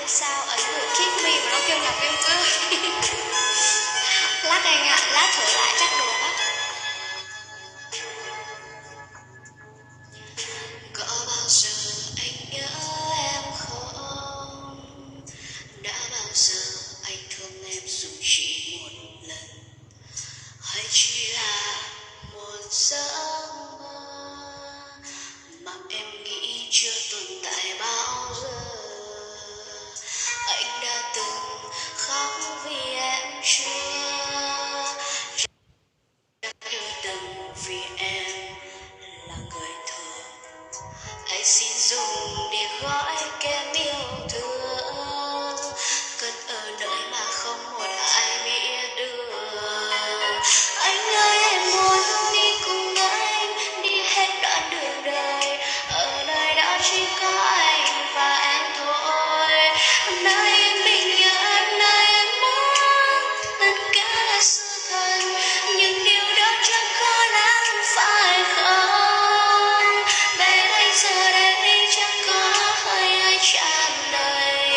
sao ấy gửi kiss me mà nó kêu nhọc em cứ lát anh ạ, lát thử lại chắc được á. Có bao giờ anh nhớ em không? Đã bao giờ anh thương em dù chỉ một lần, hay chỉ là một giấc mơ mà em nghĩ chưa tồn tại bao giờ. Anh đã từng khóc vì em chưa, chưa từng vì em là người thường. Hãy xin dùng để gọi kém yêu thương, cất ở nơi mà không một ai biết được. Anh ơi em muốn đi cùng anh, đi hết đoạn đường đời, ở nơi đó chỉ có anh và em thôi. Nơi em bình yên, nơi em muốn tất cả là sự thật, nhưng điều đó chẳng có lắm phải không? Bên anh giờ đây chẳng có hơi ai tràn đầy,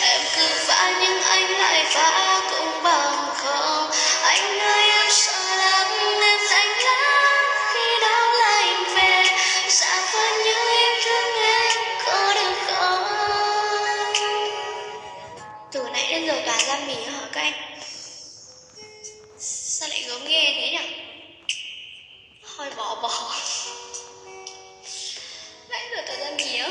em cứ vã nhưng anh lại vã cũng bằng không. Anh ơi em sợ lắm, em lạnh lắm khi đó là anh về, dạ vẫn như em thương em có được không? Từ nãy đến giờ toàn ra mì hả các anh? Sao lại gớm ghê thế nhỉ? Hơi bỏ bỏ. Nãy giờ toàn ra mì á.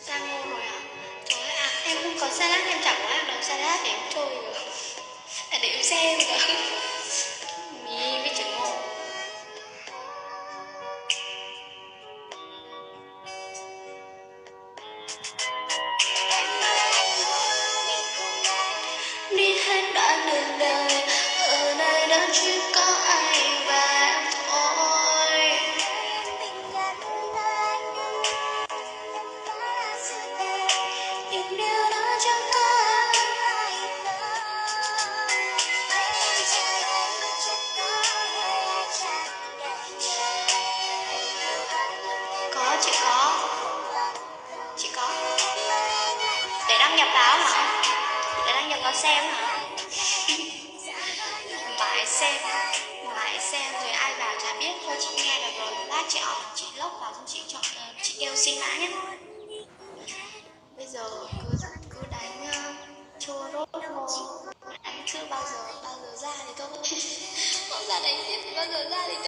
Ra ngon rồi hả? Trời ơi, à em không có salad, em chẳng có làm salad để em trôi rồi. À, để em xem cơ. Mì với trứng ngô. Đi hết đoạn đường đời, ở nơi đó chỉ có anh và em thôi. Nhưng điều đó chẳng có ai có, chị có. Để đăng nhập vào hả? Để đăng nhập vào xem hả? Mãi xem rồi ai vào chả biết thôi, chị nghe được rồi. Lát chị lốc vào xong chị chọn, chị kêu xin mã nhé. Bây giờ cứ đánh chua rốt thôi. Anh chưa bao giờ ra thì thôi. Bao giờ đánh tiếp thì bao giờ ra thì thôi.